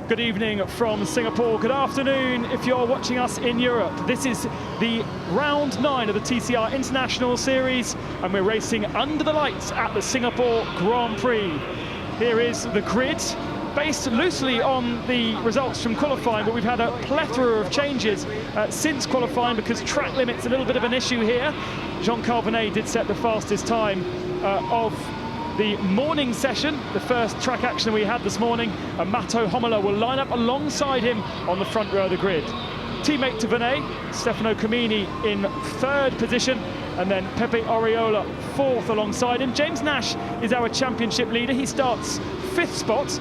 Good evening from Singapore. Good afternoon if you're watching us in Europe. This is the round 9 of the TCR International Series, and we're racing under the lights at the Singapore Grand Prix. Here is the grid, based loosely on the results from qualifying, but we've had a plethora of changes since qualifying because track limit's a little bit of an issue here. Jean-Carl Venet did set the fastest time of the morning session, the first track action we had this morning, and Matto Homola will line up alongside him on the front row of the grid. Teammate to Venet, Stefano Camini in 3rd position, and then Pepe Oriola 4th alongside him. James Nash is our championship leader. He starts 5th spot,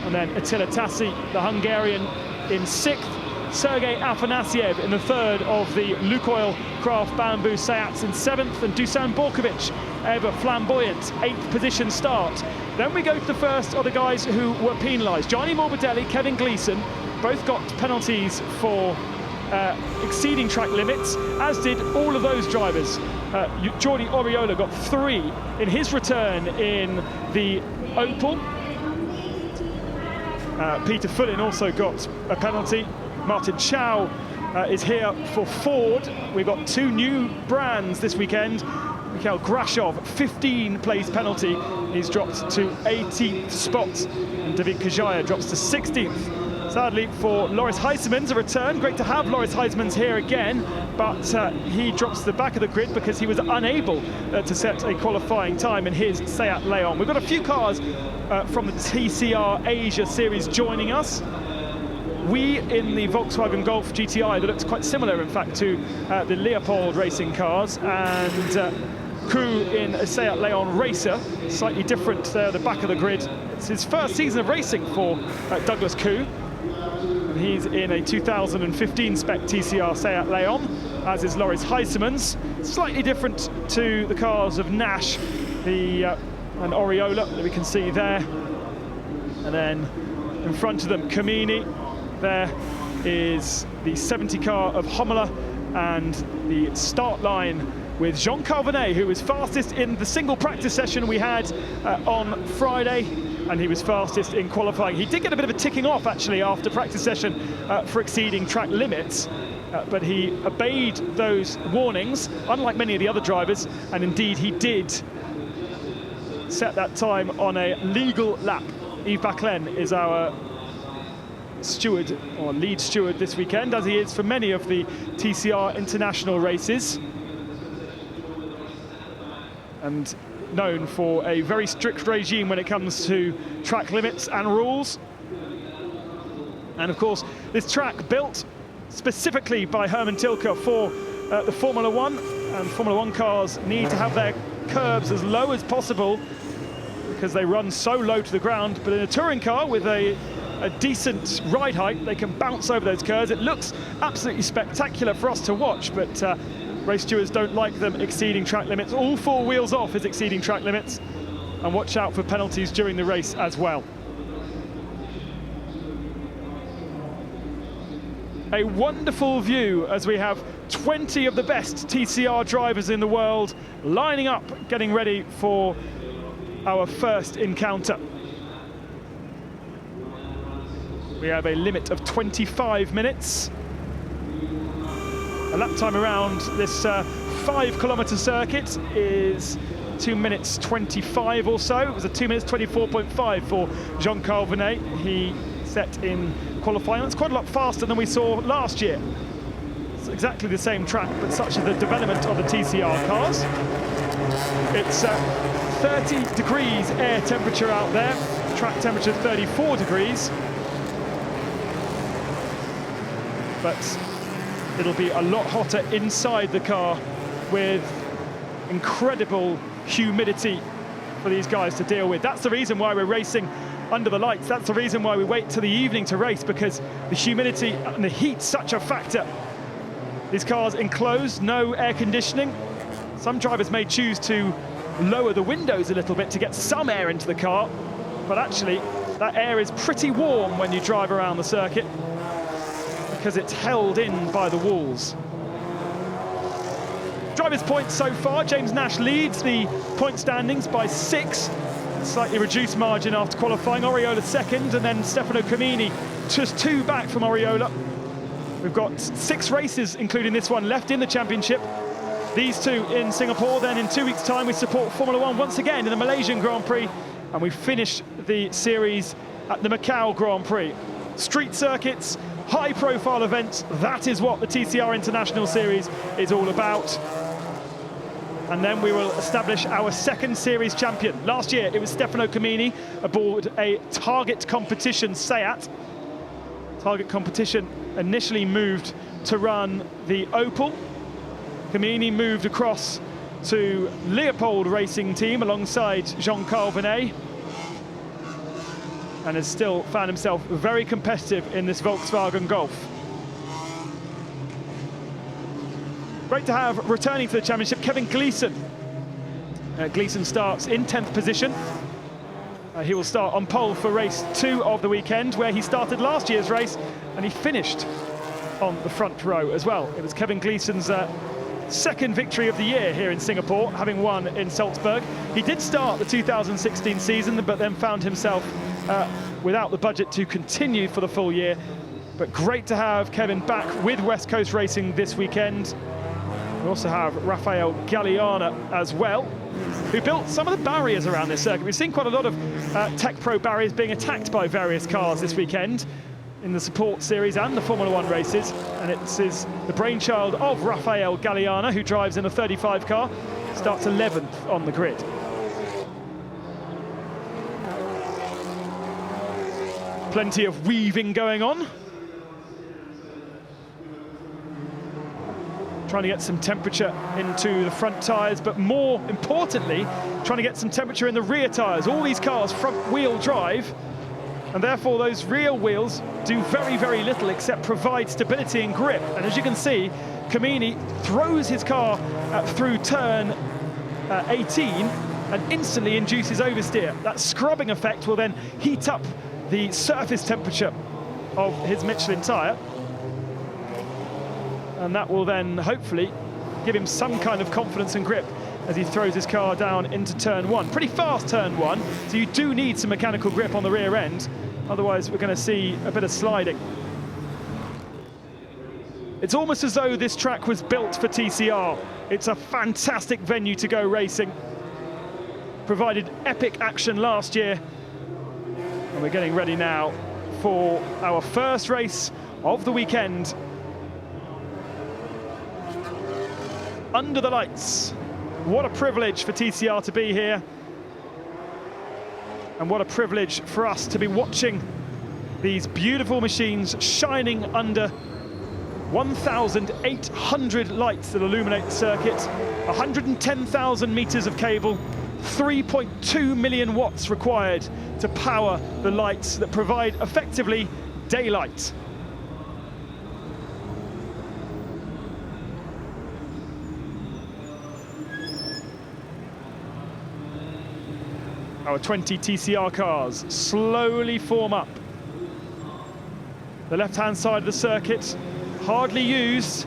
and then Attila Tassi, the Hungarian, in 6th. Sergei Afanasiev in the 3rd of the Lukoil Craft Bamboo Seats in 7th, and Dusan Borkovic, ever flamboyant, 8th position start. Then we go to the first of the guys who were penalised. Gianni Morbidelli, Kevin Gleeson, both got penalties for exceeding track limits, as did all of those drivers. Jordi Oriola got 3 in his return in the Opel. Peter Fullin also got a penalty. Martin Chow is here for Ford. We've got 2 new brands this weekend. Mikhail Grashov, 15 place penalty. He's dropped to 18th spot. And David Kajaya drops to 16th. Sadly for Loris Heisemans, a return. Great to have Loris Heisemans here again, but he drops to the back of the grid because he was unable to set a qualifying time in his Seat Leon. We've got a few cars from the TCR Asia Series joining us. We in the Volkswagen Golf GTI that looks quite similar, in fact, to the Leopold racing cars, and Koo in a Seat Leon Racer, slightly different there at the back of the grid. It's his first season of racing for Douglas Koo. And he's in a 2015 spec TCR Seat Leon, as is Loris Heisemans. Slightly different to the cars of Nash and Oriola that we can see there. And then in front of them, Camini. There is the 70 car of Homola, and the start line with Jean-Carl Venet, who was fastest in the single practice session we had on Friday, and he was fastest in qualifying. He did get a bit of a ticking off, actually, after practice session for exceeding track limits, but he obeyed those warnings, unlike many of the other drivers, and indeed he did set that time on a legal lap. Yves Baclen is our steward, or lead steward this weekend, as he is for many of the TCR international races, and known for a very strict regime when it comes to track limits and rules. And of course, this track built specifically by Herman Tilke for the Formula 1, and Formula 1 cars need to have their curbs as low as possible because they run so low to the ground. But in a touring car with a decent ride height, they can bounce over those curves. It looks absolutely spectacular for us to watch, but race stewards don't like them exceeding track limits. All 4 wheels off is exceeding track limits, and watch out for penalties during the race as well. A wonderful view as we have 20 of the best TCR drivers in the world lining up, getting ready for our first encounter. We have a limit of 25 minutes. A lap time around this 5-kilometre circuit is 2 minutes 25 or so. It was a 2 minutes 24.5 for Jean-Carl Venet. He set in qualifying. That's quite a lot faster than we saw last year. It's exactly the same track, but such is the development of the TCR cars. It's 30 degrees air temperature out there. Track temperature 34 degrees. But it'll be a lot hotter inside the car with incredible humidity for these guys to deal with. That's the reason why we're racing under the lights. That's the reason why we wait till the evening to race, because the humidity and the heat's such a factor. These cars enclosed, no air conditioning. Some drivers may choose to lower the windows a little bit to get some air into the car, but actually that air is pretty warm when you drive around the circuit, because it's held in by the walls. Drivers' points so far, James Nash leads the point standings by 6. slightly reduced margin after qualifying. Oriola second, and then Stefano Camini just 2 back from Oriola. We've got 6 races, including this one, left in the championship. These 2 in Singapore. Then in 2 weeks' time, we support Formula 1 once again in the Malaysian Grand Prix, and we finish the series at the Macau Grand Prix. Street circuits, high-profile events, that is what the TCR International Series is all about. And then we will establish our second series champion. Last year, it was Stefano Camini aboard a Target Competition Seat. Target Competition initially moved to run the Opel. Camini moved across to Leopold Racing Team alongside Jean-Carl Venet, and has still found himself very competitive in this Volkswagen Golf. Great to have returning to the championship Kevin Gleeson. Gleeson starts in 10th position. He will start on pole for race 2 of the weekend, where he started last year's race and he finished on the front row as well. It was Kevin Gleeson's second victory of the year here in Singapore, having won in Salzburg. He did start the 2016 season, but then found himself without the budget to continue for the full year. But great to have Kevin back with West Coast Racing this weekend. We also have Rafael Galliana as well, who built some of the barriers around this circuit. We've seen quite a lot of Tech Pro barriers being attacked by various cars this weekend in the support series and the Formula 1 races, and it is the brainchild of Rafael Galliana, who drives in a 35 car, starts 11th on the grid. Plenty of weaving going on. Trying to get some temperature into the front tyres, but more importantly, trying to get some temperature in the rear tyres. All these cars front-wheel drive, and therefore those rear wheels do very, very little except provide stability and grip. And as you can see, Camini throws his car through turn 18 and instantly induces oversteer. That scrubbing effect will then heat up the surface temperature of his Michelin tyre, and that will then hopefully give him some kind of confidence and grip as he throws his car down into turn 1. Pretty fast turn 1, so you do need some mechanical grip on the rear end, otherwise we're going to see a bit of sliding. It's almost as though this track was built for TCR. It's a fantastic venue to go racing. Provided epic action last year, and we're getting ready now for our first race of the weekend. Under the lights. What a privilege for TCR to be here, and what a privilege for us to be watching these beautiful machines shining under 1,800 lights that illuminate the circuit, 110,000 meters of cable, 3.2 million watts required to power the lights that provide effectively daylight. Our 20 TCR cars slowly form up. The left-hand side of the circuit, hardly used,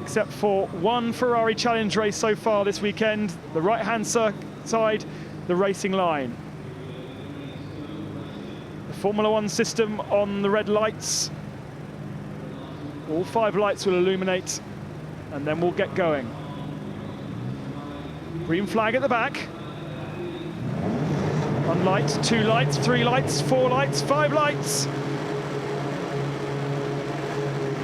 except for one Ferrari Challenge race so far this weekend. The right-hand side, the racing line. The Formula 1 system on the red lights. All 5 lights will illuminate, and then we'll get going. Green flag at the back. 1 light, 2 lights, 3 lights, 4 lights, 5 lights.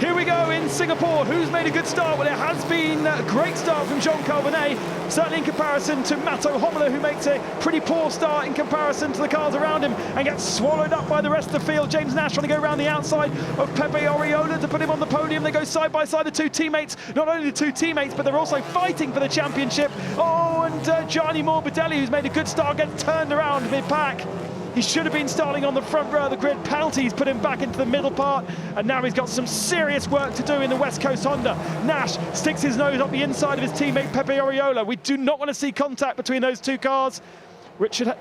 Here we go in Singapore. Who's made a good start? Well, it has been a great start from Jean-Carl Venet, certainly in comparison to Matto Homola, who makes a pretty poor start in comparison to the cars around him and gets swallowed up by the rest of the field. James Nash trying to go around the outside of Pepe Oriola to put him on the podium. They go side by side, the 2 teammates. Not only the 2 teammates, but they're also fighting for the championship. Oh, and Gianni Morbidelli, who's made a good start, gets turned around mid-pack. He should have been starting on the front row of the grid. Penalties put him back into the middle part, and now he's got some serious work to do in the West Coast Honda. Nash sticks his nose up the inside of his teammate Pepe Oriola. We do not want to see contact between those 2 cars. Richard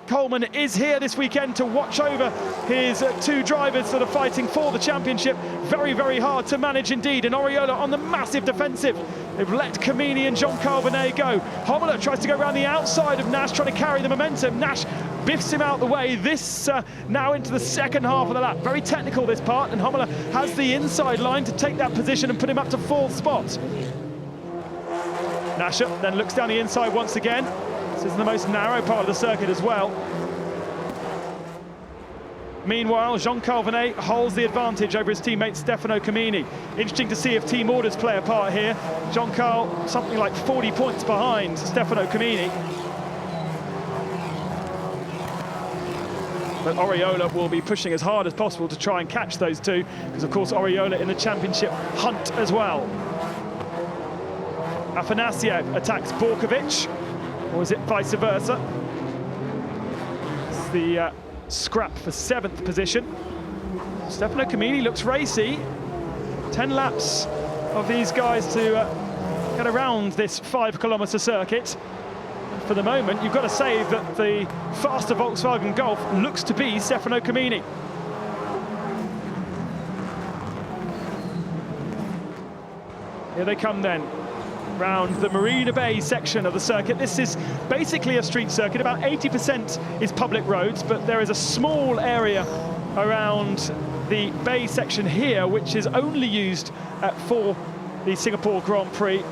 Coleman is here this weekend to watch over his 2 drivers that are fighting for the championship. Very, very hard to manage indeed, and Oriola on the massive defensive. They've let Camini and Jean-Carl Venet go. Homola tries to go around the outside of Nash, trying to carry the momentum. Nash biffs him out the way. This now into the second half of the lap. Very technical, this part, and Hommler has the inside line to take that position and put him up to 4th spot. Nasher then looks down the inside once again. This is the most narrow part of the circuit as well. Meanwhile, Jean-Carl Venet holds the advantage over his teammate Stefano Camini. Interesting to see if team orders play a part here. Jean-Carl something like 40 points behind Stefano Camini. But Oriola will be pushing as hard as possible to try and catch those two, because of course Oriola in the championship hunt as well. Afanasiev attacks Borkovic, or is it vice versa? It's the scrap for 7th position. Stefano Camini looks racy. 10 laps of these guys to get around this 5-kilometre circuit. And for the moment, you've got to say that the faster Volkswagen Golf looks to be Stefano Camini. Here they come then, round the Marina Bay section of the circuit. This is basically a street circuit. About 80% is public roads, but there is a small area around the Bay section here, which is only used for the Singapore Grand Prix,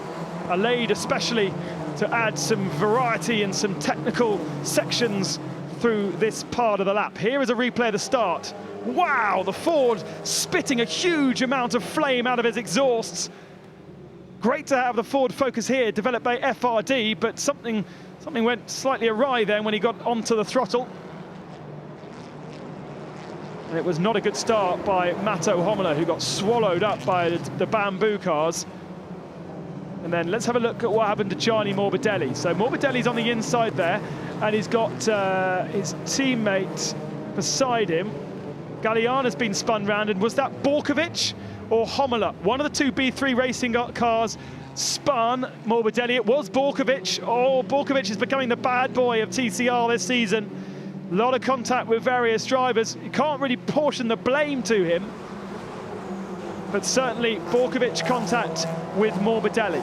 laid especially to add some variety and some technical sections through this part of the lap. Here is a replay of the start. Wow, the Ford spitting a huge amount of flame out of his exhausts. Great to have the Ford Focus here, developed by FRD, but something went slightly awry then when he got onto the throttle. And it was not a good start by Matto Hommler, who got swallowed up by the bamboo cars. And then let's have a look at what happened to Gianni Morbidelli. So Morbidelli's on the inside there, and he's got his teammate beside him. Galliana's been spun round, and was that Borkovic or Hommler? One of the two B3 racing cars spun Morbidelli. It was Borkovic. Oh, Borkovic is becoming the bad boy of TCR this season. A lot of contact with various drivers. You can't really portion the blame to him, but certainly Borkovic contact with Morbidelli.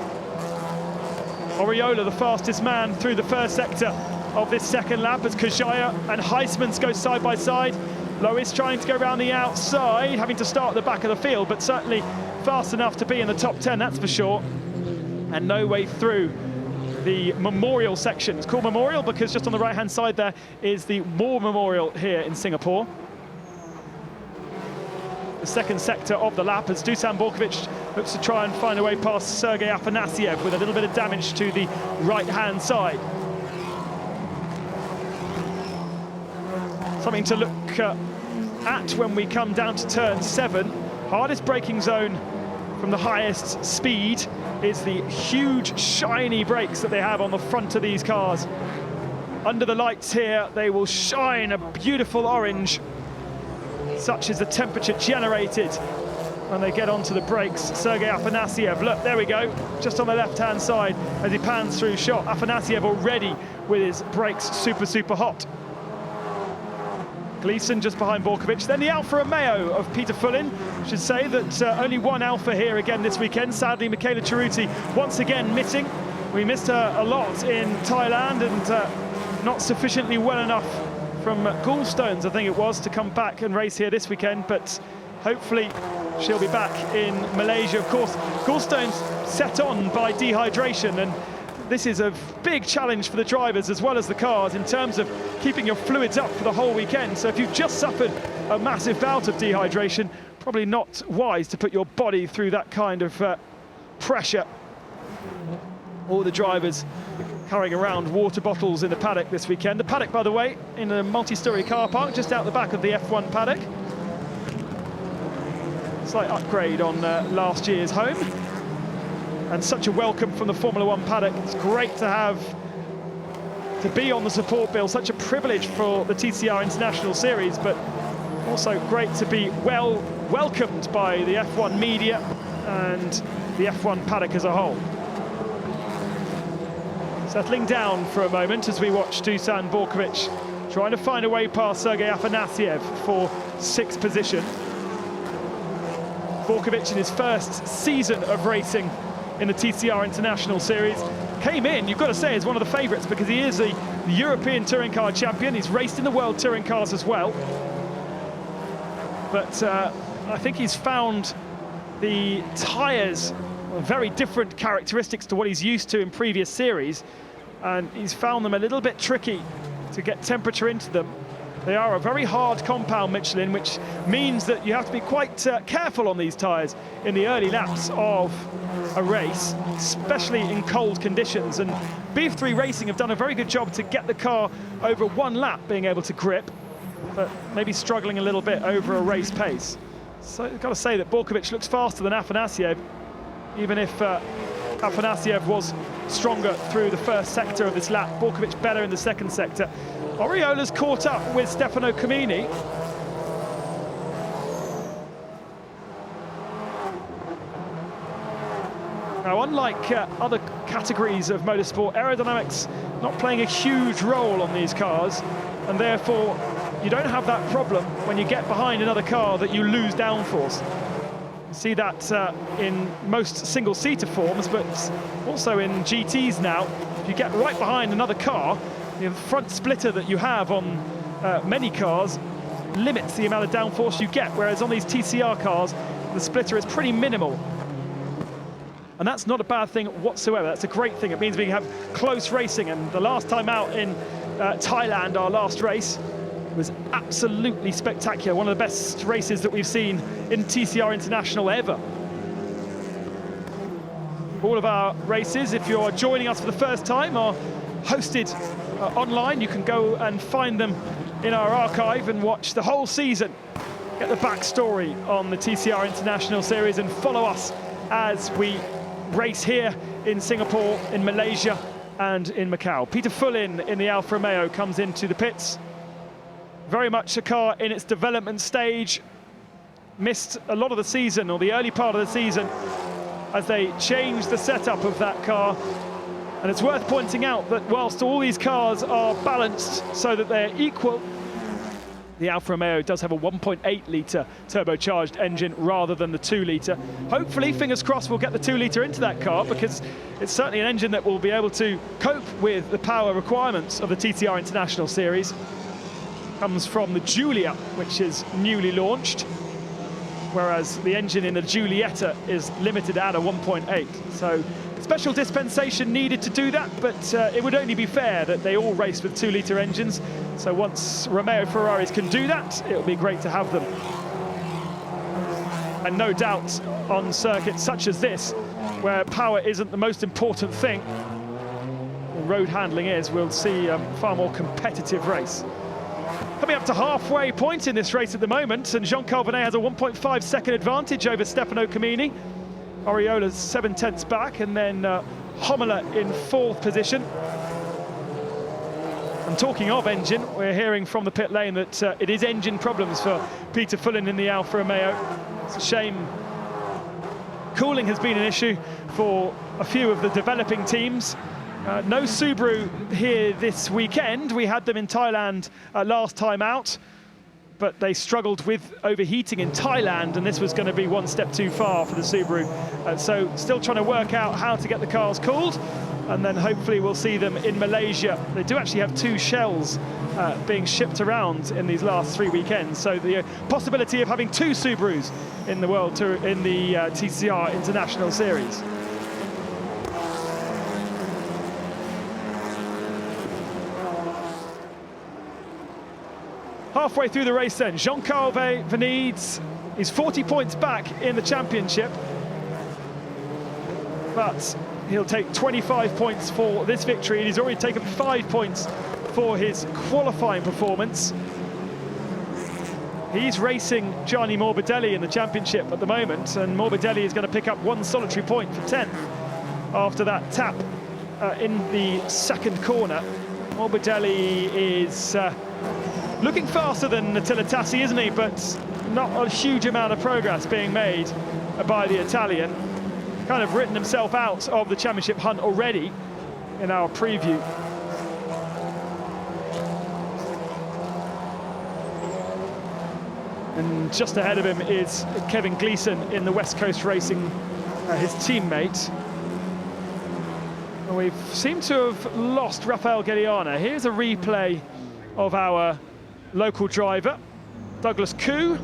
Oriola, the fastest man through the first sector of this second lap, as Kajaya and Heismans go side by side. Lois trying to go around the outside, having to start at the back of the field, but certainly fast enough to be in the top 10, that's for sure. And no way through the Memorial section. It's called Memorial because just on the right-hand side there is the War Memorial here in Singapore. The second sector of the lap as Dusan Borkovic looks to try and find a way past Sergei Afanasiev with a little bit of damage to the right-hand side. Something to look at when we come down to turn 7. Hardest braking zone from the highest speed is the huge shiny brakes that they have on the front of these cars. Under the lights here, they will shine a beautiful orange. Such is the temperature generated when they get onto the brakes. Sergei Afanasiev, look, there we go, just on the left-hand side as he pans through shot. Afanasiev already with his brakes super hot. Gleeson just behind Borkovic. Then the Alfa Romeo of Peter Fullin. Should say that only one Alfa here again this weekend. Sadly, Michaela Ceruti once again missing. We missed her a lot in Thailand and not sufficiently well enough from Gallstones, I think it was, to come back and race here this weekend. But hopefully she'll be back in Malaysia. Of course, Gallstones set on by dehydration, and this is a big challenge for the drivers as well as the cars in terms of keeping your fluids up for the whole weekend. So if you've just suffered a massive bout of dehydration, probably not wise to put your body through that kind of pressure. All the drivers carrying around water bottles in the paddock this weekend. The paddock, by the way, in a multi-storey car park just out the back of the F1 paddock. Slight upgrade on last year's home. And such a welcome from the Formula One paddock. It's great to be on the support bill, such a privilege for the TCR International Series, but also great to be well welcomed by the F1 media and the F1 paddock as a whole. Settling down for a moment as we watch Dusan Borkovic trying to find a way past Sergei Afanasiev for 6th position. Borkovic in his first season of racing in the TCR International Series came in, you've got to say, as one of the favourites because he is the European Touring Car champion. He's raced in the World Touring Cars as well. But I think he's found the tyres very different characteristics to what he's used to in previous series, and he's found them a little bit tricky to get temperature into them. They are a very hard compound, Michelin, which means that you have to be quite careful on these tyres in the early laps of a race, especially in cold conditions. And Beef3 Racing have done a very good job to get the car over one lap being able to grip, but maybe struggling a little bit over a race pace. So I've got to say that Borkovic looks faster than Afanasiev, even if Afanasiev was stronger through the first sector of this lap. Borkovic better in the second sector. Oriola's caught up with Stefano Comini. Now, unlike other categories of motorsport, aerodynamics not playing a huge role on these cars, and therefore you don't have that problem when you get behind another car that you lose downforce. You see that in most single-seater forms, but also in GTs now. If you get right behind another car, the front splitter that you have on many cars limits the amount of downforce you get, whereas on these TCR cars, the splitter is pretty minimal. And that's not a bad thing whatsoever. That's a great thing. It means we can have close racing. And the last time out in Thailand, our last race, was absolutely spectacular. One of the best races that we've seen in TCR International ever. All of our races, if you're joining us for the first time, are hosted online. You can go and find them in our archive and watch the whole season. Get the backstory on the TCR International Series and follow us as we race here in Singapore, in Malaysia and in Macau. Peter Fullin in the Alfa Romeo comes into the pits. Very much a car in its development stage. Missed a lot of the season, or the early part of the season, as they changed the setup of that car. And it's worth pointing out that whilst all these cars are balanced so that they're equal, the Alfa Romeo does have a 1.8-litre turbocharged engine rather than the 2-litre. Hopefully, fingers crossed, we'll get the 2-litre into that car, because it's certainly an engine that will be able to cope with the power requirements of the TCR International Series. Comes from the Giulia, which is newly launched, whereas the engine in the Giulietta is limited at a 1.8. So special dispensation needed to do that, but it would only be fair that they all race with 2-litre engines. So once Romeo Ferraris can do that, it'll be great to have them. And no doubt on circuits such as this, where power isn't the most important thing, road handling is, we'll see a far more competitive race. Coming up to halfway point in this race at the moment, and Jean Calvinet has a 1.5 second advantage over Stefano Comini. Oriola's 7/10 back, and then Hommler in 4th position. And talking of engine, we're hearing from the pit lane that it is engine problems for Peter Fullin in the Alfa Romeo. It's a shame. Cooling has been an issue for a few of the developing teams. No Subaru here this weekend. We had them in Thailand last time out, but they struggled with overheating in Thailand, and this was going to be one step too far for the Subaru. So still trying to work out how to get the cars cooled, and then hopefully we'll see them in Malaysia. They do actually have 2 shells being shipped around in these last 3 weekends, so the possibility of having 2 Subarus in the World Tour, in the TCR International Series. Halfway through the race then, Jean-Calvé Venides is 40 points back in the championship, but he'll take 25 points for this victory, and he's already taken 5 points for his qualifying performance. He's racing Gianni Morbidelli in the championship at the moment, and Morbidelli is going to pick up 1 solitary point for 10th after that tap in the 2nd corner. Morbidelli is looking faster than Attila Tassi, isn't he? But not a huge amount of progress being made by the Italian. Kind of written himself out of the championship hunt already in our preview. And just ahead of him is Kevin Gleeson in the West Coast Racing, his teammate. We've seemed to have lost Rafael Galeana. Here's a replay of our local driver, Douglas Koo,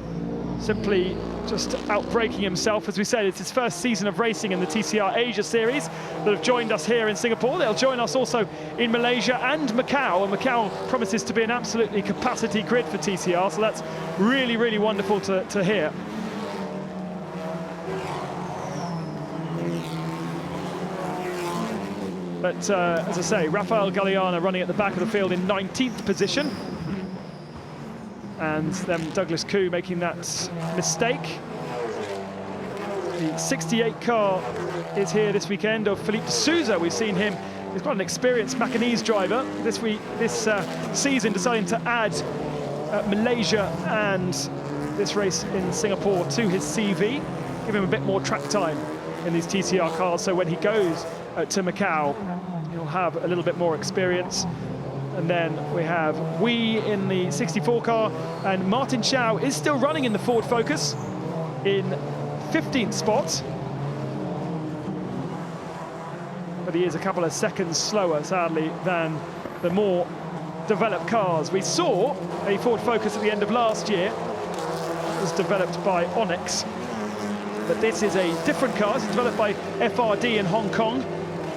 simply just outbreaking himself. As we said, it's his first season of racing in the TCR Asia Series that have joined us here in Singapore. They'll join us also in Malaysia and Macau, and Macau promises to be an absolutely capacity grid for TCR, so that's really, really wonderful to hear. But as I say, Rafael Galeana running at the back of the field in 19th position. And then Douglas Koo making that mistake. The 68 car is here this weekend of Felipe de Souza. We've seen him, he's quite an experienced Macanese driver this season, deciding to add Malaysia and this race in Singapore to his CV, give him a bit more track time in these TCR cars, so when he goes to Macau, he'll have a little bit more experience. And then we have Wee in the 64 car, and Martin Chow is still running in the Ford Focus in 15th spot. But he is a couple of seconds slower, sadly, than the more developed cars. We saw a Ford Focus at the end of last year. It was developed by Onyx. But this is a different car. It's developed by FRD in Hong Kong.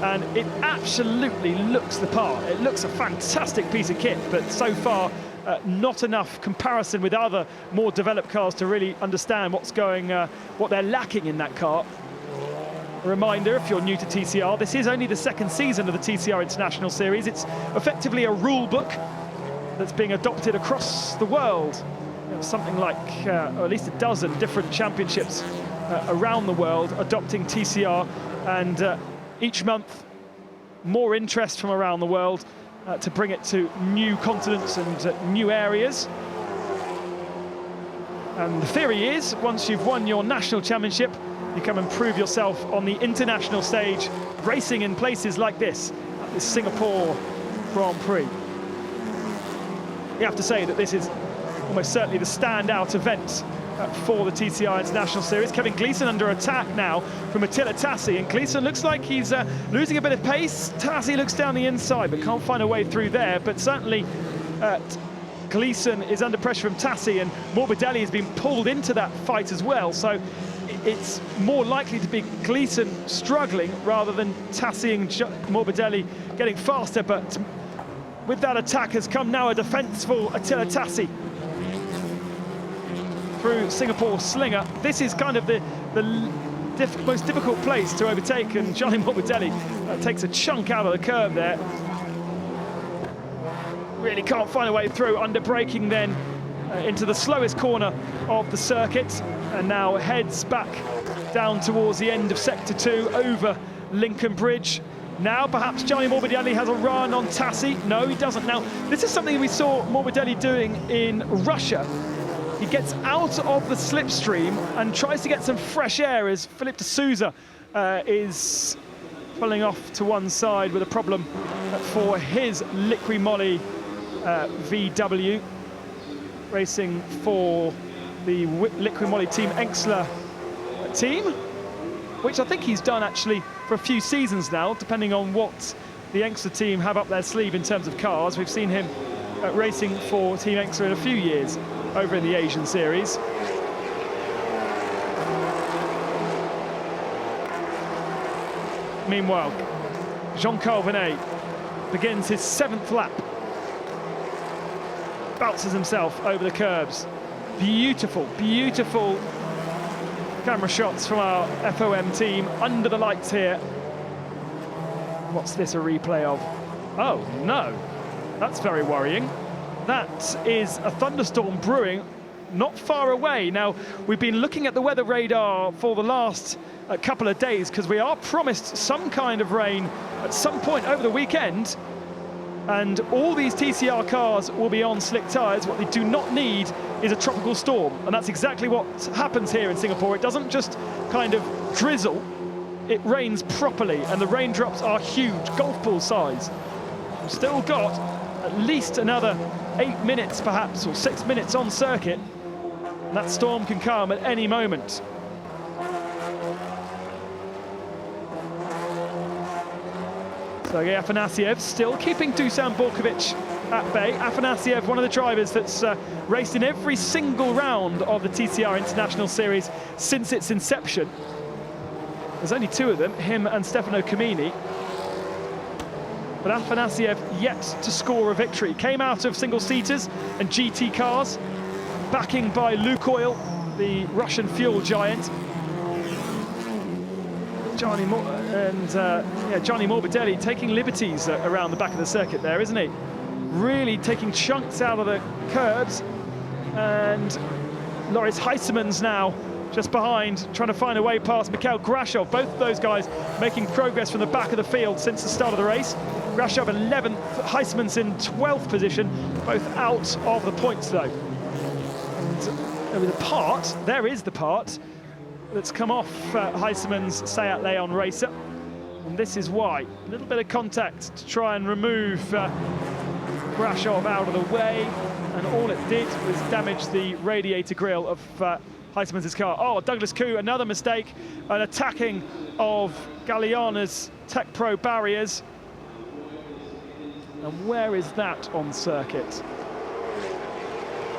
And it absolutely looks the part. It looks a fantastic piece of kit, but so far not enough comparison with other more developed cars to really understand what they're lacking in that car. A reminder, if you're new to TCR, this is only the second season of the TCR International Series. It's effectively a rule book that's being adopted across the world. Something like, or at least a dozen different championships around the world adopting TCR, and each month, more interest from around the world to bring it to new continents and new areas. And the theory is, once you've won your national championship, you come and prove yourself on the international stage, racing in places like this, at the Singapore Grand Prix. You have to say that this is almost certainly the standout event for the TCR International Series. Kevin Gleeson under attack now from Attila Tassi, and Gleeson looks like he's losing a bit of pace. Tassi looks down the inside but can't find a way through there, but certainly Gleeson is under pressure from Tassi, and Morbidelli has been pulled into that fight as well, so it's more likely to be Gleeson struggling rather than Tassi and Morbidelli getting faster. But with that attack has come now a defence for Attila Tassi through Singapore Slinger. This is kind of the most difficult place to overtake, and Johnny Morbidelli takes a chunk out of the curve there. Really can't find a way through, under braking then into the slowest corner of the circuit, and now heads back down towards the end of Sector 2 over Lincoln Bridge. Now perhaps Johnny Morbidelli has a run on Tassi. No, he doesn't. Now, this is something we saw Morbidelli doing in Russia. He gets out of the slipstream and tries to get some fresh air as Felipe de Souza is pulling off to one side with a problem for his Liqui Moly VW, racing for the Liqui Moly Team Enxler team, which I think he's done actually for a few seasons now, depending on what the Enxler team have up their sleeve in terms of cars. We've seen him racing for Team Enxler in a few years over in the Asian Series. Meanwhile, Jean-Carl Venet begins his 7th lap. Bounces himself over the curbs. Beautiful, beautiful camera shots from our FOM team under the lights here. What's this a replay of? Oh, no. That's very worrying. That is a thunderstorm brewing not far away. Now, we've been looking at the weather radar for the last couple of days because we are promised some kind of rain at some point over the weekend, and all these TCR cars will be on slick tyres. What they do not need is a tropical storm, and that's exactly what happens here in Singapore. It doesn't just kind of drizzle, it rains properly, and the raindrops are huge, golf ball size. We've still got at least another 8 minutes perhaps, or 6 minutes on circuit, and that storm can come at any moment. So Sergei Afanasyev still keeping Dusan Borkovic at bay. Afanasyev, one of the drivers that's raced in every single round of the TCR International Series since its inception. There's only two of them, him and Stefano Camini. But Afanasyev yet to score a victory. Came out of single-seaters and GT cars, backing by Lukoil, the Russian fuel giant. Gianni Morbidelli taking liberties around the back of the circuit there, isn't he? Really taking chunks out of the curbs. And Loris Heisemans now just behind, trying to find a way past Mikhail Grashov. Both of those guys making progress from the back of the field since the start of the race. Grashov 11th, Heisemans in 12th position, both out of the points though. And with the part, there is the part that's come off Heisemans' Seat Leon Racer. And this is why. A little bit of contact to try and remove Grashov out of the way. And all it did was damage the radiator grille of Heisemans' car. Oh, Douglas Koo, another mistake. An attacking of Galiana's Tech Pro barriers. And where is that on circuit?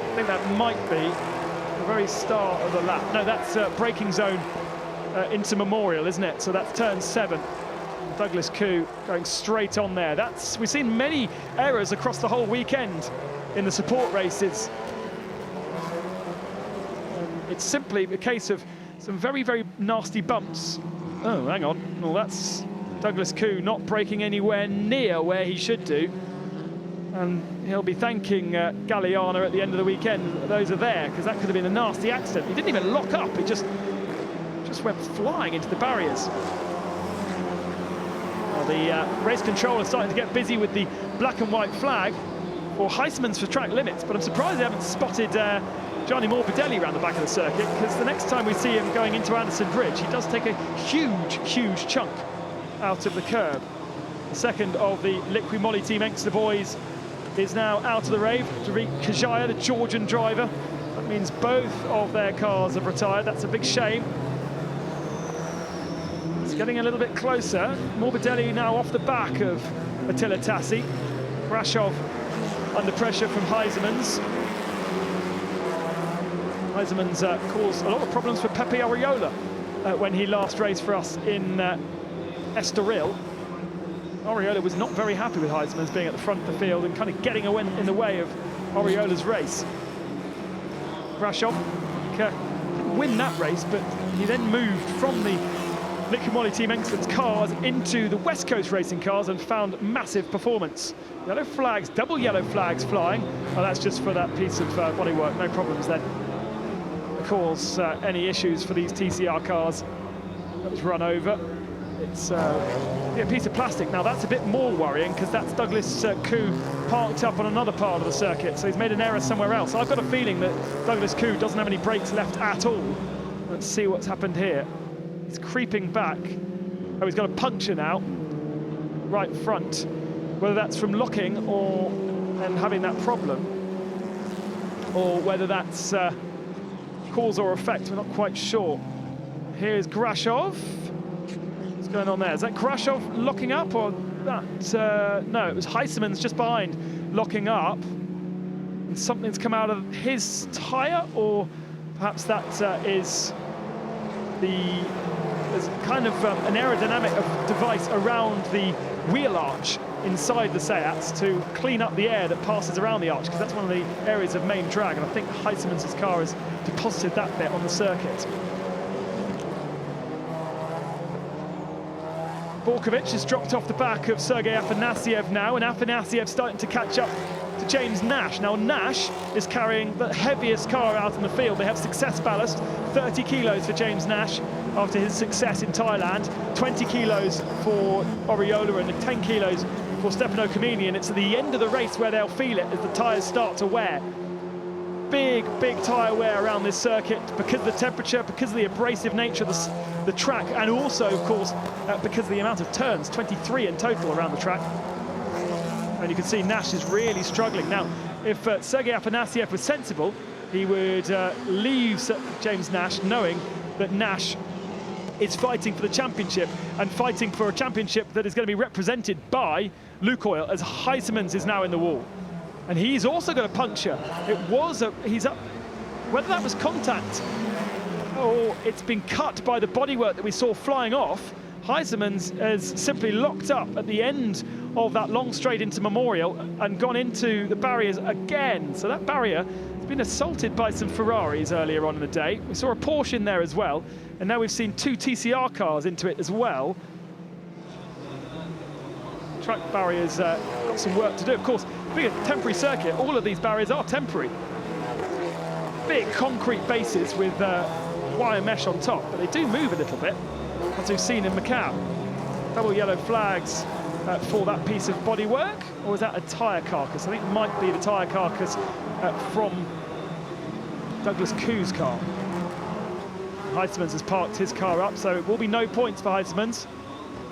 I think that might be the very start of the lap. No, that's braking zone into Memorial, isn't it? So that's turn 7. Douglas Koo going straight on there. We've seen many errors across the whole weekend in the support races. It's simply a case of some very, very nasty bumps. Oh, hang on. Well, that's Douglas Koo not braking anywhere near where he should do. And he'll be thanking Galiana at the end of the weekend that those are there, because that could have been a nasty accident. He didn't even lock up, he just went flying into the barriers. Well, the race control is starting to get busy with the black and white flag for Heisemans for track limits, but I'm surprised they haven't spotted Gianni Morbidelli around the back of the circuit, because the next time we see him going into Anderson Bridge, he does take a huge, huge chunk out of the curb. The second of the Liqui Moly Team Engster boys is now out of the race. Tariq Kajaya, the Georgian driver. That means both of their cars have retired. That's a big shame. It's getting a little bit closer. Morbidelli now off the back of Attila Tassi. Grashov under pressure from Heisemans. Heisemans caused a lot of problems for Pepe Areola when he last raced for us in Estoril. Areola was not very happy with Heisemans being at the front of the field and kind of getting in the way of Areola's race. Grashov didn't win that race, but he then moved from the Liqui Moly Team Engster's cars into the West Coast Racing cars and found massive performance. Yellow flags, double yellow flags flying. Oh, that's just for that piece of bodywork, no problems then. Cause any issues for these TCR cars. That was run over. It's a piece of plastic. Now that's a bit more worrying, because that's Douglas Koo parked up on another part of the circuit, so he's made an error somewhere else. I've got a feeling that Douglas Koo doesn't have any brakes left at all. Let's see what's happened here. He's creeping back. Oh, he's got a puncture now, right front. Whether that's from locking and having that problem, or whether that's cause or effect, we're not quite sure. Here's Grashov. What's going on there? Is that Grashov locking up, or that? No, it was Heisemans just behind locking up. And something's come out of his tyre, or perhaps that is there's kind of an aerodynamic device around the wheel arch inside the Seats to clean up the air that passes around the arch, because that's one of the areas of main drag, and I think Heisemans' car has deposited that bit on the circuit. Borkovic has dropped off the back of Sergei Afanasyev now, and Afanasyev starting to catch up to James Nash. Now Nash is carrying the heaviest car out in the field. They have success ballast, 30 kilos for James Nash after his success in Thailand, 20 kilos for Areola and 10 kilos for Stefano Camini, and it's at the end of the race where they'll feel it as the tyres start to wear. Big tyre wear around this circuit because of the temperature, because of the abrasive nature of the track, and also, of course, because of the amount of turns, 23 in total around the track. And you can see Nash is really struggling. Now, if Sergei Afanasyev was sensible, he would leave James Nash, knowing that Nash is fighting for the championship, and fighting for a championship that is going to be represented by Lukoil, as Huysmans is now in the wall. And he's also got a puncture. He's up, whether that was contact or it's been cut by the bodywork that we saw flying off. Huysmans has simply locked up at the end of that long straight into Memorial and gone into the barriers again. So that barrier has been assaulted by some Ferraris earlier on in the day. We saw a Porsche in there as well, and now we've seen 2 TCR cars into it as well. Track barriers got some work to do. Of course, being a temporary circuit, all of these barriers are temporary. Big concrete bases with wire mesh on top, but they do move a little bit, as we've seen in Macau. Double yellow flags for that piece of bodywork, or is that a tyre carcass? I think it might be the tyre carcass from Douglas Koo's car. Huysmans has parked his car up, so it will be no points for Huysmans.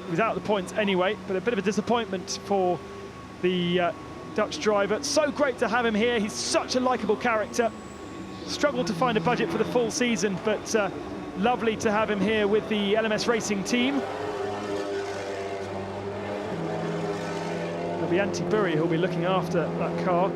He was out of the points anyway, but a bit of a disappointment for the Dutch driver. So great to have him here. He's such a likeable character. Struggled to find a budget for the full season, but lovely to have him here with the LMS Racing team. It'll be Antti Burri who'll be looking after that car.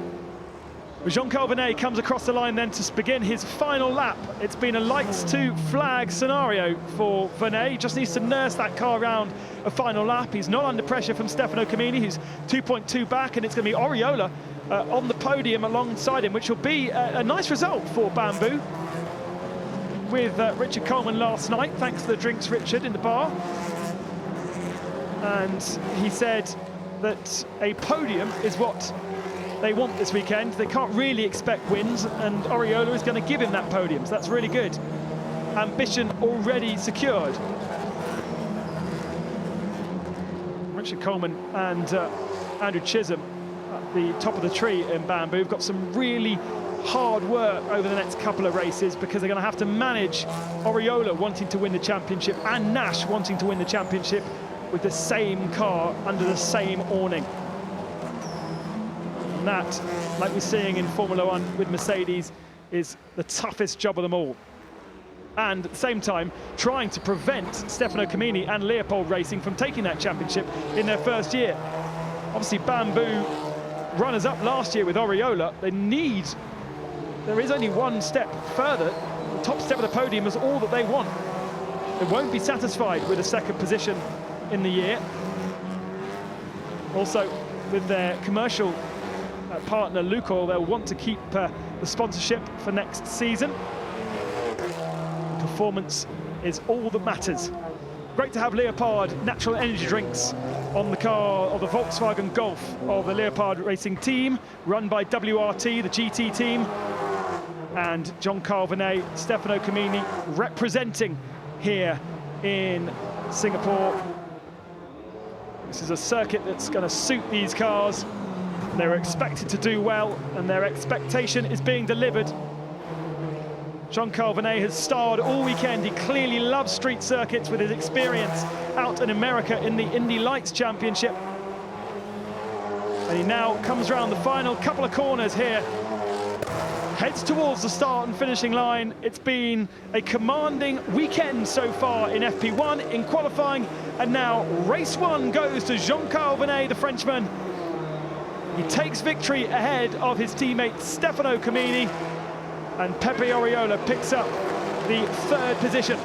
Jean-Carl Venet comes across the line then to begin his final lap. It's been a lights to flag scenario for Venet. He just needs to nurse that car round a final lap. He's not under pressure from Stefano Camini, who's 2.2 back, and it's going to be Oriola on the podium alongside him, which will be a nice result for Bamboo. With Richard Coleman last night, thanks to the drinks, Richard, in the bar. And he said that a podium is what they want this weekend. They can't really expect wins, and Oriola is going to give him that podium, so that's really good. Ambition already secured. Richard Coleman and Andrew Chisholm at the top of the tree in Bamboo have got some really hard work over the next couple of races, because they're going to have to manage Oriola wanting to win the championship and Nash wanting to win the championship with the same car under the same awning. And that, like we're seeing in Formula One with Mercedes, is the toughest job of them all. And at the same time, trying to prevent Stefano Camini and Leopold Racing from taking that championship in their first year. Obviously, Bamboo, runners-up last year with Oriola, there is only one step further. The top step of the podium is all that they want. They won't be satisfied with a second position in the year. Also, with their commercial partner Lukoil, they'll want to keep the sponsorship for next season. Performance is all that matters. Great to have Leopard natural energy drinks on the car of the Volkswagen Golf of the Leopard Racing team, run by WRT, the GT team. And Jean-Carl Venet, Stefano Camini representing here in Singapore. This is a circuit that's going to suit these cars. They were expected to do well, and their expectation is being delivered. Jean-Carl Venet has starred all weekend. He clearly loves street circuits with his experience out in America in the Indy Lights Championship. And he now comes around the final couple of corners here, heads towards the start and finishing line. It's been a commanding weekend so far in FP1, in qualifying, and now race one goes to Jean-Carl Venet, the Frenchman. He takes victory ahead of his teammate Stefano Camini, and Pepe Oriola picks up the third position.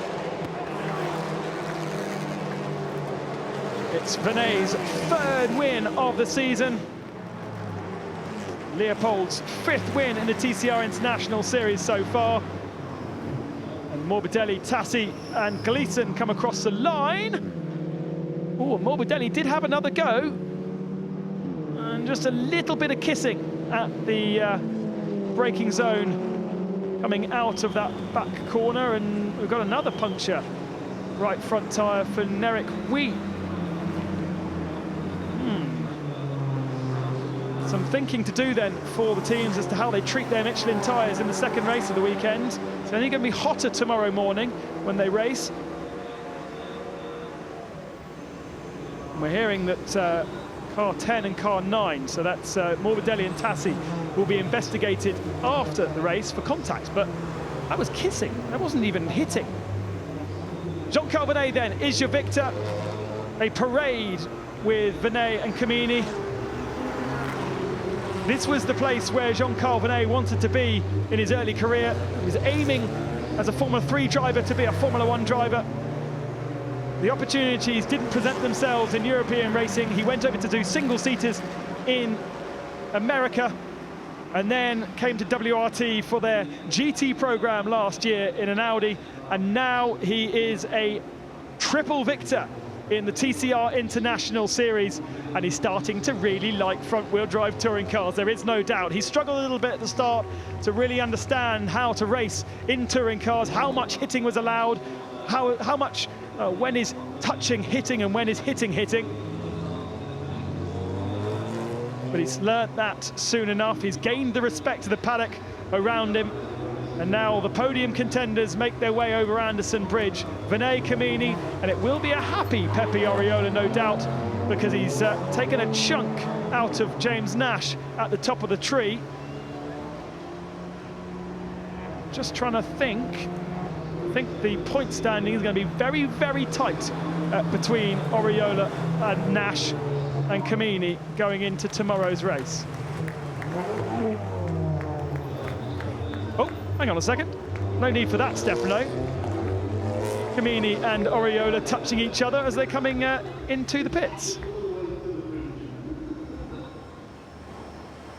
It's Venet's third win of the season. Leopold's fifth win in the TCR International Series so far. And Morbidelli, Tassi and Gleeson come across the line. Oh, Morbidelli did have another go. And just a little bit of kissing at the braking zone coming out of that back corner. And we've got another puncture. Right front tyre for Nerik Wee. Some thinking to do then for the teams as to how they treat their Michelin tyres in the second race of the weekend. It's only going to be hotter tomorrow morning when they race. And we're hearing that car 10 and car 9, so that's Morbidelli and Tassi, will be investigated after the race for contact, but that was kissing, that wasn't even hitting. Jean Calvinet then is your victor. A parade with Venet and Camini. This was the place where Jean Calvinet wanted to be in his early career. He was aiming as a Formula 3 driver to be a Formula 1 driver. The opportunities didn't present themselves in European racing. He went over to do single-seaters in America and then came to WRT for their GT program last year in an Audi, and now he is a triple victor in the TCR International Series, and he's starting to really like front-wheel drive touring cars. There is no doubt. He struggled a little bit at the start to really understand how to race in touring cars, how much hitting was allowed, how much when is touching hitting and when is hitting. But he's learnt that soon enough. He's gained the respect of the paddock around him. And now the podium contenders make their way over Anderson Bridge. Venet, Camini, and it will be a happy Pepe Oriola, no doubt, because he's taken a chunk out of James Nash at the top of the tree. Just trying to think. I think the point standing is going to be very, very tight between Oriola and Nash and Camini going into tomorrow's race. Oh, hang on a second. No need for that, Stefano. Camini and Oriola touching each other as they're coming into the pits.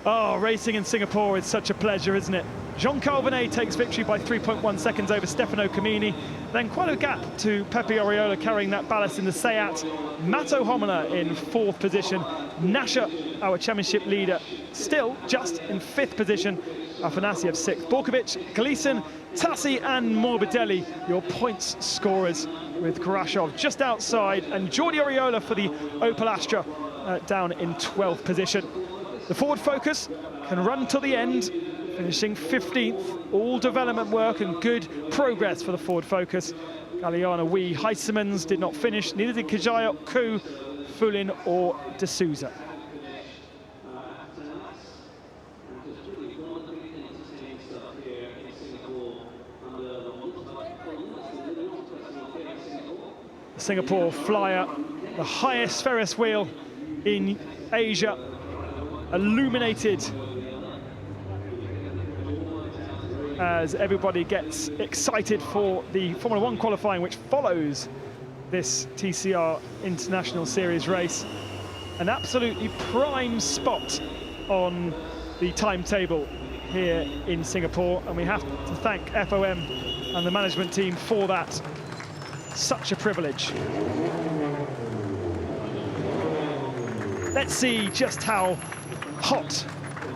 Oh, racing in Singapore is such a pleasure, isn't it? Jean Calvinet takes victory by 3.1 seconds over Stefano Camini. Then quite a gap to Pepe Oriola carrying that ballast in the Seat. Mato Homina in 4th position. Nasha, our championship leader, still just in 5th position. Afanasiev 6th. Borkovic, Gleason, Tassi and Morbidelli, your points scorers, with Grashov just outside, and Jordi Oriola for the Opel Astra down in 12th position. The Ford Focus can run till the end, finishing 15th. All development work and good progress for the Ford Focus. Galliana Wee, Heisemans did not finish, neither did Kajayok, Ku, Fulin or De Souza. The Singapore Flyer, the highest Ferris wheel in Asia, illuminated as everybody gets excited for the Formula 1 qualifying, which follows this TCR International Series race. An absolutely prime spot on the timetable here in Singapore, and we have to thank FOM and the management team for that. Such a privilege. Let's see just how hot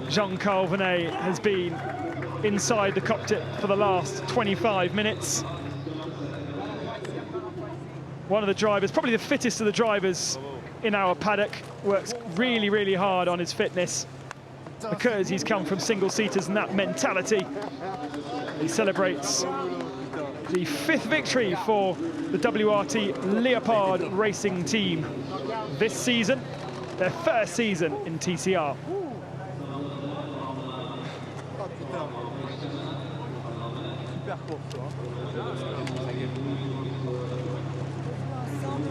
Jean Calvinet has been inside the cockpit for the last 25 minutes. One of the drivers, probably the fittest of the drivers in our paddock, works really, really hard on his fitness because he's come from single-seaters and that mentality. He celebrates the 5th victory for the WRT Leopard racing team this season, their first season in TCR.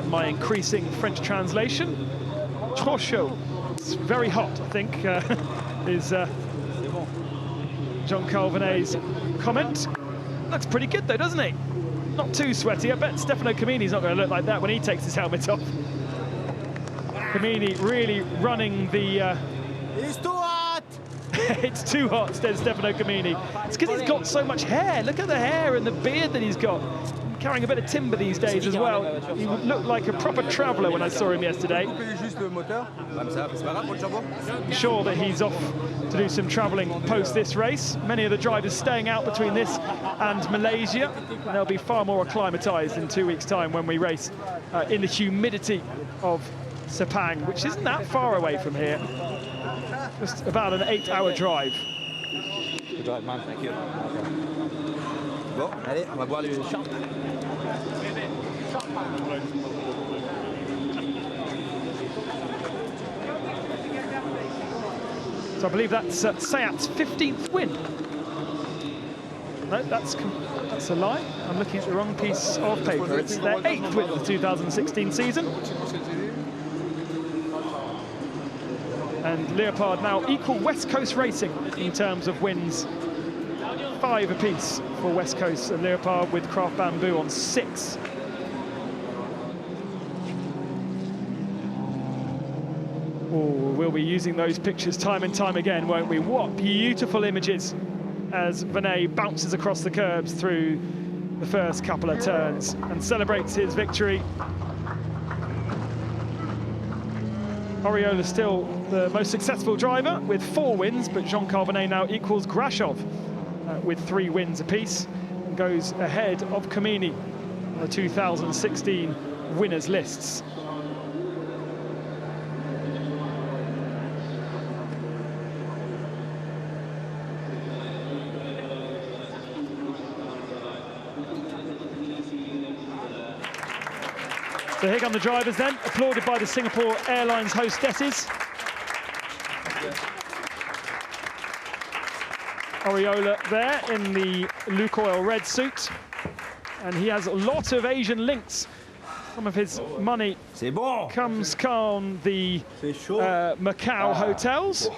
My increasing French translation, trop chaud. It's very hot, I think, is Jean Calvinet's comment. Looks pretty good though, doesn't he? Not too sweaty. I bet Stefano Camini's not going to look like that when he takes his helmet off. Camini really running the... It's too hot! It's too hot, says Stefano Camini. It's because he's got so much hair. Look at the hair and the beard that he's got. Carrying a bit of timber these days as well. He looked like a proper traveller when I saw him yesterday. I'm sure that he's off to do some travelling post this race. Many of the drivers staying out between this and Malaysia. And they'll be far more acclimatised in 2 weeks' time when we race in the humidity of Sepang, which isn't that far away from here. Just about an 8-hour drive. Good drive, man. Thank you. Bon, allez, on va boire le champ. So I believe that's Seat's 15th win. No, that's That's a lie. I'm looking at the wrong piece of paper. It's their 8th win of the 2016 season. And Leopard now equal West Coast Racing in terms of wins. 5 apiece for West Coast and Leopard, with Craft Bamboo on 6. Oh, we'll be using those pictures time and time again, won't we? What beautiful images as Venet bounces across the curbs through the first couple of turns and celebrates his victory. Oriola still the most successful driver with 4 wins, but Jean-Carl Venet now equals Grashov with 3 wins apiece and goes ahead of Kamini on the 2016 winners lists. So here come the drivers then, applauded by the Singapore Airlines hostesses. Oriola there in the Lukoil red suit. And he has a lot of Asian links. Some of his money comes from the Macau hotels.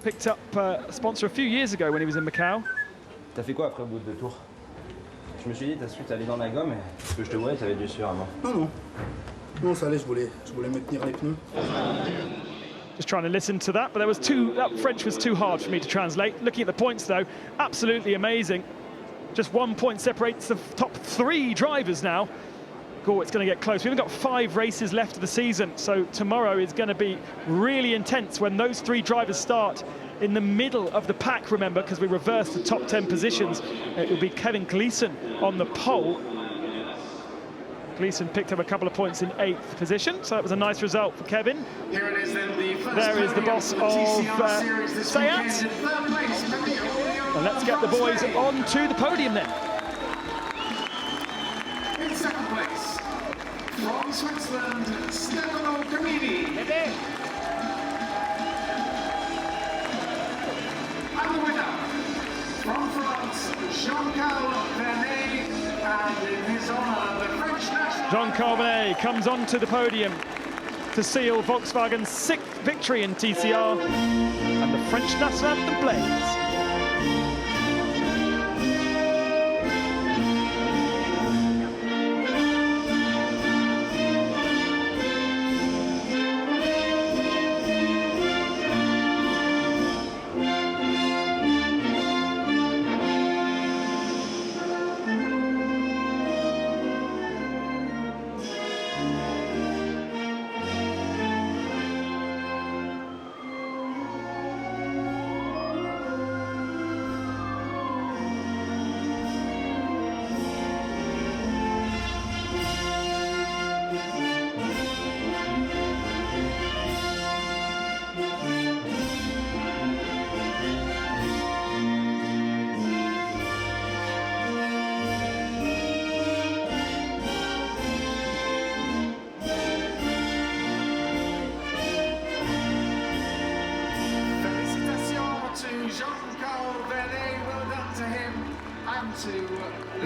Picked up a sponsor a few years ago when he was in Macau. T'as fait quoi après au bout de 2 tours? Je me suis dit, ta suite allait dans la gomme, parce que je te voyais, t'avais du sueur avant. Non, non, ça allait, je voulais me tenir les pneus. Just trying to listen to that, but there was that French was too hard for me to translate. Looking at the points though, absolutely amazing. Just 1 point separates the top 3 drivers now. Oh, it's going to get close. We've got 5 races left of the season, so tomorrow is going to be really intense when those 3 drivers start in the middle of the pack, remember, because we reversed the top 10 positions. It will be Kevin Gleeson on the pole. Gleeson picked up a couple of points in 8th position, so that was a nice result for Kevin. Here it is then, there is the boss of Seat. And let's get the boys onto the podium then. In 2nd place, from Switzerland, Stefano Camini. And the winner, from France, Jean-Carl Venet, and in his honour, the French national... Jean-Carl Venet comes onto the podium to seal Volkswagen's 6th victory in TCR, and the French national anthem plays.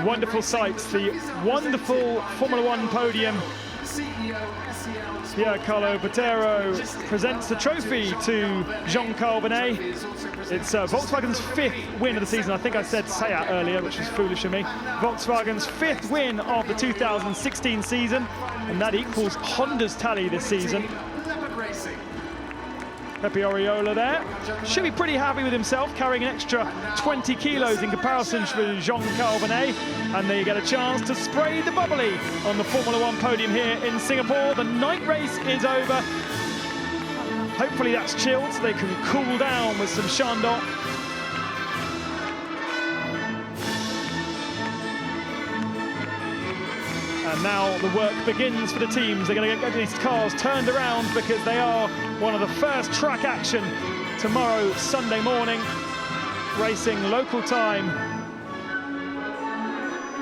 Wonderful sights, the wonderful Formula One podium. Piercarlo Bottero presents the trophy to Jean-Carl Venet. It's Volkswagen's 5th win of the season. I think I said Seat earlier, which was foolish of me. Volkswagen's 5th win of the 2016 season, and that equals Honda's tally this season. Pepe Oriola there. Should be pretty happy with himself, carrying an extra 20 kilos in comparison with Jean-Carl Venet. And they get a chance to spray the bubbly on the Formula One podium here in Singapore. The night race is over. Hopefully that's chilled so they can cool down with some Chandon. And now the work begins for the teams. They're going to get these cars turned around because they are one of the first track action tomorrow, Sunday morning, racing local time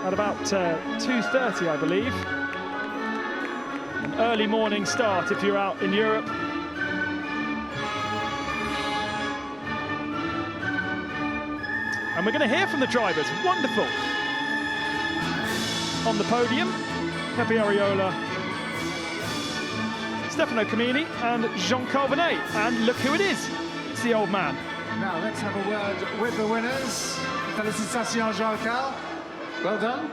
at about 2:30, I believe. An early morning start if you're out in Europe. And And we're going to hear from the drivers. Wonderful. On the podium, Pepe Ariola, Stefano Camini and Jean-Carl Venet. And look who it is. It's the old man. Now let's have a word with the winners. Félicitations, Jean-Carl. Well done.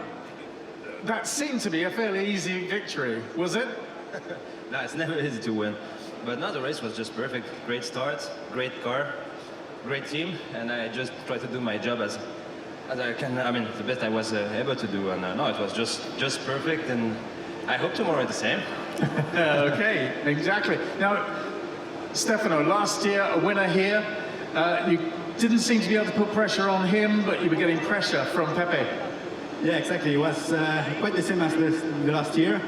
That seemed to be a fairly easy victory, was it? No, it's never easy to win. But no, the race was just perfect. Great start, great car, great team, and I just tried to do my job as I can. I mean, the best I was able to do, and no, it was just perfect. And I hope tomorrow is the same. Okay, exactly. Now, Stefano, last year a winner here. You didn't seem to be able to put pressure on him, but you were getting pressure from Pepe. Yeah, exactly. It was quite the same as the last year.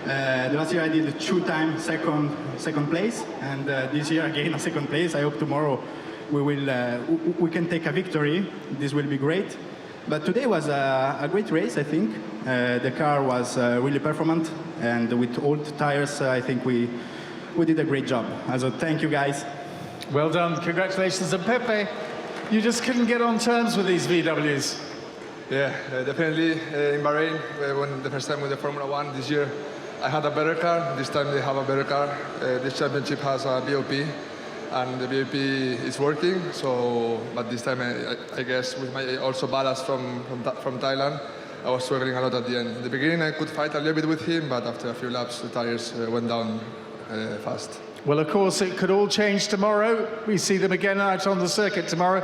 The last year I did 2-time second place, and this year again a second place. I hope tomorrow we can take a victory. This will be great. But today was a great race, I think. The car was really performant, and with old tires, I think we did a great job. So thank you, guys. Well done, congratulations. And Pepe, you just couldn't get on terms with these VWs. Yeah, definitely in Bahrain, when the first time with the Formula One this year, I had a better car. This time they have a better car. This championship has a BOP, and the BOP is working. So, but this time I guess with my also ballast from Thailand, I was struggling a lot at the end. In the beginning I could fight a little bit with him, but after a few laps the tires went down fast. Well, of course, it could all change tomorrow. We see them again out on the circuit tomorrow.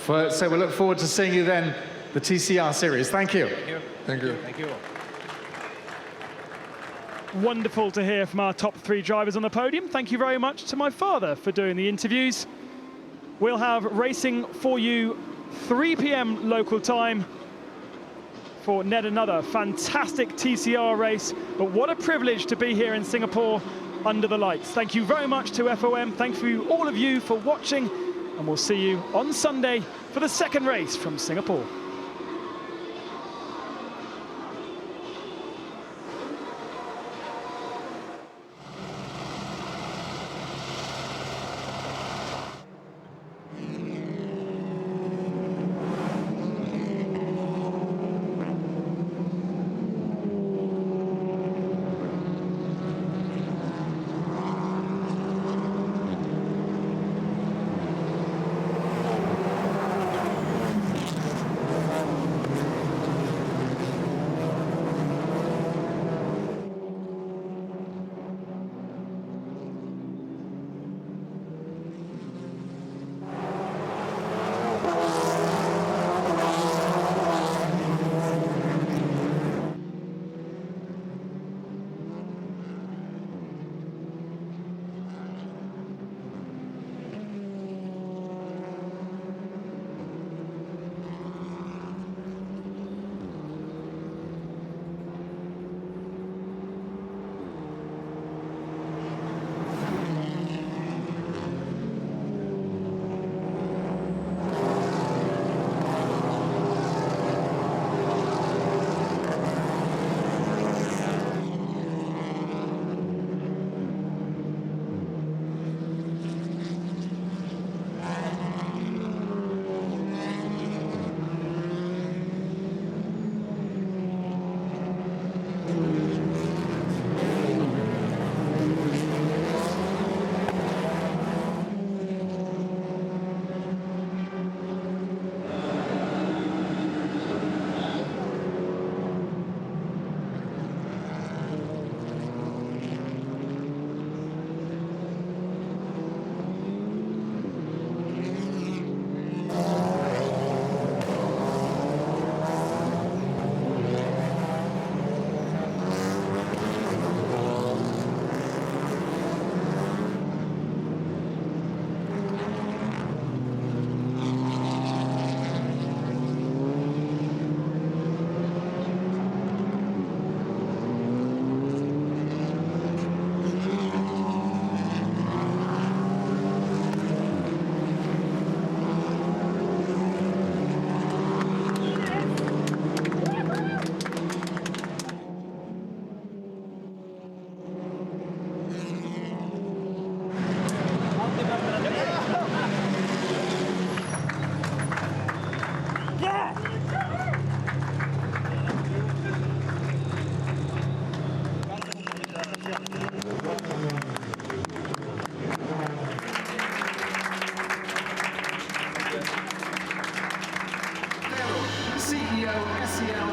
So we look forward to seeing you then, the TCR series. Thank you. Thank you. Thank you. Thank you. Wonderful to hear from our top 3 drivers on the podium. Thank you very much to my father for doing the interviews. We'll have racing for you 3 p.m. local time for yet another fantastic TCR race. But what a privilege to be here in Singapore under the lights. Thank you very much to FOM. Thank you all of you for watching, and we'll see you on Sunday for the second race from Singapore.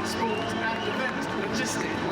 sport and event logistics.